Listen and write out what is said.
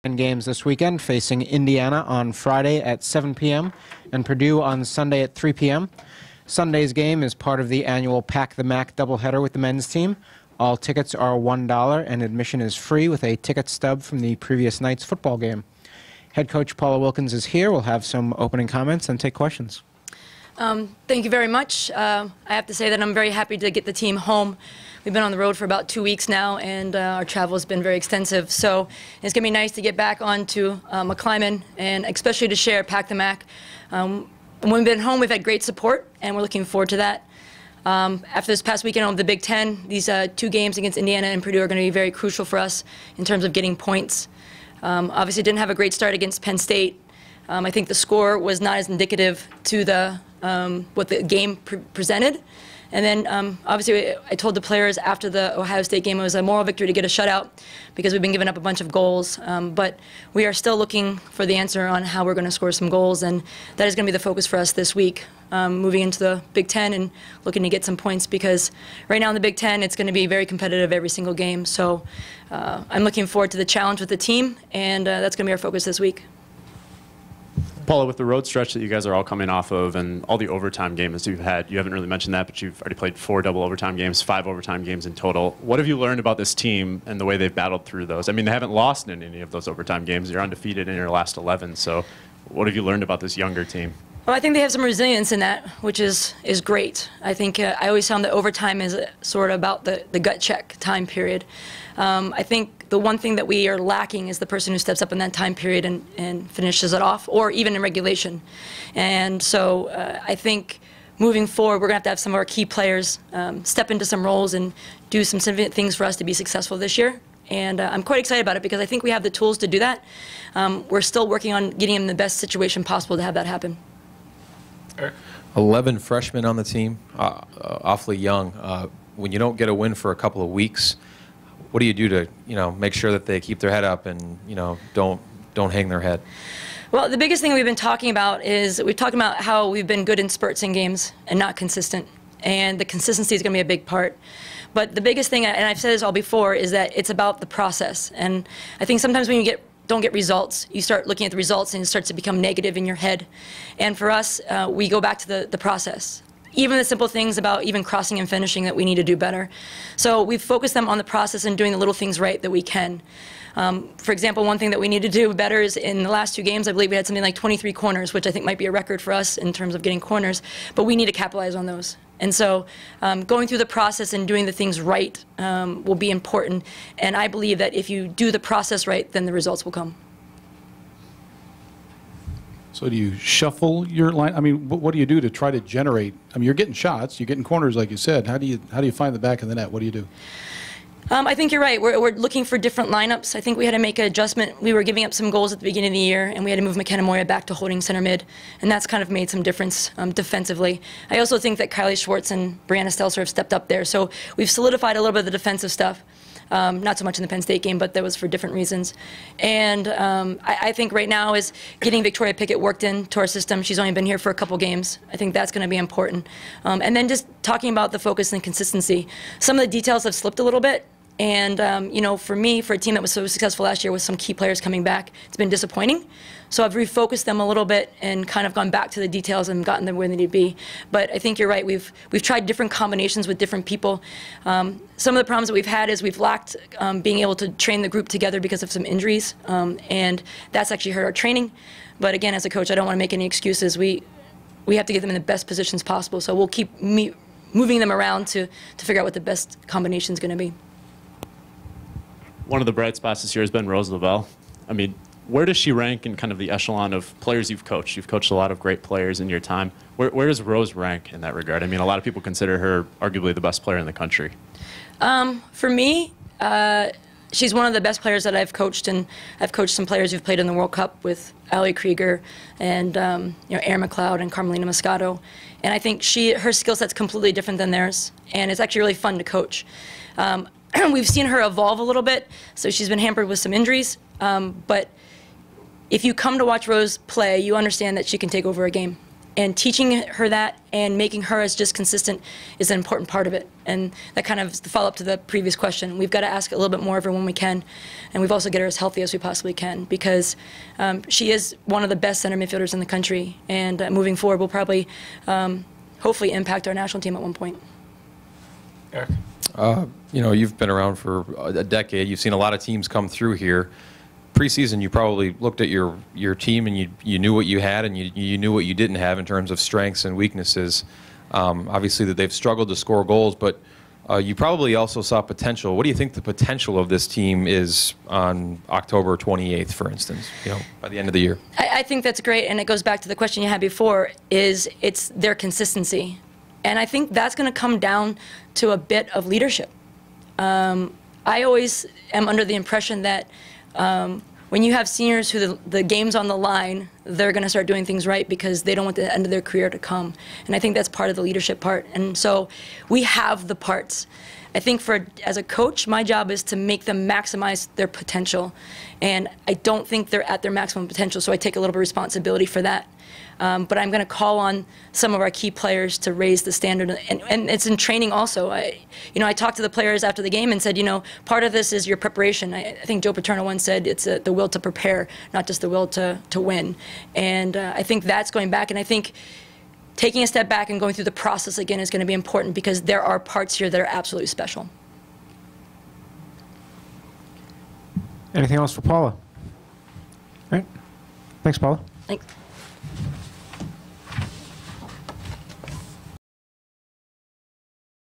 Games this weekend, facing Indiana on Friday at 7 p.m. and Purdue on Sunday at 3 p.m. Sunday's game is part of the annual Pack the Mac doubleheader with the men's team. All tickets are $1 and admission is free with a ticket stub from the previous night's football game. Head coach Paula Wilkins is here. We'll have some opening comments and take questions. Thank you very much. I have to say that I'm very happy to get the team home. We've been on the road for about 2 weeks now, and our travel has been very extensive. So it's going to be nice to get back onto McClyman, and especially to share Pack the Mac. When we've been home, we've had great support, and we're looking forward to that. After this past weekend of the Big Ten, these 2 games against Indiana and Purdue are going to be very crucial for us in terms of getting points. Obviously, didn't have a great start against Penn State. I think the score was not as indicative to the what the game presented. And then, obviously, I told the players after the Ohio State game it was a moral victory to get a shutout because we've been giving up a bunch of goals. But we are still looking for the answer on how we're going to score some goals, and that is going to be the focus for us this week, moving into the Big Ten and looking to get some points because right now in the Big Ten it's going to be very competitive every single game. So I'm looking forward to the challenge with the team, and that's going to be our focus this week. Paula, with the road stretch that you guys are all coming off of and all the overtime games you've had, you haven't really mentioned that, but you've already played 4 double overtime games, 5 overtime games in total. What have you learned about this team and the way they've battled through those? I mean, they haven't lost in any of those overtime games. You're undefeated in your last 11. So what have you learned about this younger team? Well, I think they have some resilience in that, which is great. I think I always found that overtime is sort of about the gut check time period. I think the one thing that we are lacking is the person who steps up in that time period and finishes it off, or even in regulation. And so I think moving forward, we're going to have some of our key players step into some roles and do some significant things for us to be successful this year. And I'm quite excited about it because I think we have the tools to do that. We're still working on getting them in the best situation possible to have that happen. 11 freshmen on the team, awfully young. When you don't get a win for a couple of weeks, what do you do to, make sure that they keep their head up and, don't hang their head? Well, the biggest thing we've been talking about is we've talked about how we've been good in spurts in games and not consistent. And the consistency is going to be a big part. But the biggest thing, and I've said this all before, is that it's about the process. And I think sometimes when you don't get results, you start looking at the results and it starts to become negative in your head. And for us, we go back to the process. Even the simple things about even crossing and finishing that we need to do better. So we've focused them on the process and doing the little things right that we can. For example, one thing that we need to do better is in the last 2 games, I believe we had something like 23 corners, which I think might be a record for us in terms of getting corners, but we need to capitalize on those. And so going through the process and doing the things right will be important. And I believe that if you do the process right, then the results will come. So do you shuffle your line? I mean, what do you do to try to generate? I mean, you're getting shots, you're getting corners, like you said. How do you find the back of the net? What do you do? I think you're right. We're looking for different lineups. I think we had to make an adjustment. We were giving up some goals at the beginning of the year, and we had to move McKenna Moya back to holding center mid, and that's kind of made some difference defensively. I also think that Kylie Schwartz and Brianna Stelzer have stepped up there, so we've solidified a little bit of the defensive stuff. Not so much in the Penn State game, but that was for different reasons. And I think right now is getting Victoria Pickett worked into our system. She's only been here for a couple games. I think that's going to be important. And then just talking about the focus and consistency. Some of the details have slipped a little bit. And, for me, for a team that was so successful last year with some key players coming back, it's been disappointing. So I've refocused them a little bit and kind of gone back to the details and gotten them where they need to be. But I think you're right. We've tried different combinations with different people. Some of the problems that we've had is we've lacked being able to train the group together because of some injuries. And that's actually hurt our training. But again, as a coach, I don't want to make any excuses. We have to get them in the best positions possible. So we'll keep moving them around to figure out what the best combination is going to be. One of the bright spots this year has been Rose Lavelle. I mean, where does she rank in kind of the echelon of players you've coached? You've coached a lot of great players in your time. Where does Rose rank in that regard? I mean, a lot of people consider her arguably the best player in the country. For me, she's one of the best players that I've coached, and I've coached some players who've played in the World Cup with Ali Krieger and Erin McLeod and Carmelina Moscato. And I think her skill set's completely different than theirs, and it's actually really fun to coach. We've seen her evolve a little bit, so she's been hampered with some injuries. But if you come to watch Rose play, you understand that she can take over a game. And teaching her that and making her as just consistent is an important part of it. And that kind of is the follow-up to the previous question. We've got to ask a little bit more of her when we can, and we've also got her as healthy as we possibly can, because she is one of the best center midfielders in the country, and moving forward will probably, hopefully, impact our national team at one point. Eric? You know, you've been around for a decade. You've seen a lot of teams come through here. Preseason, you probably looked at your team and you knew what you had and you knew what you didn't have in terms of strengths and weaknesses. Obviously, that they've struggled to score goals, but you probably also saw potential. What do you think the potential of this team is on October 28th, for instance? You know, by the end of the year. I think that's great, and it goes back to the question you had before. It's their consistency, and I think that's going to come down to a bit of leadership. I always am under the impression that when you have seniors who the game's on the line, they're going to start doing things right because they don't want the end of their career to come. And I think that's part of the leadership part. And so we have the parts. I think as a coach, my job is to make them maximize their potential. And I don't think they're at their maximum potential, so I take a little bit of responsibility for that. But I'm going to call on some of our key players to raise the standard, and it's in training also. I talked to the players after the game and said, part of this is your preparation. I think Joe Paterno once said it's the will to prepare, not just the will to win. And I think that's going back, and I think taking a step back and going through the process again is going to be important, because there are parts here that are absolutely special. Anything else for Paula? All right. Thanks, Paula. Thanks.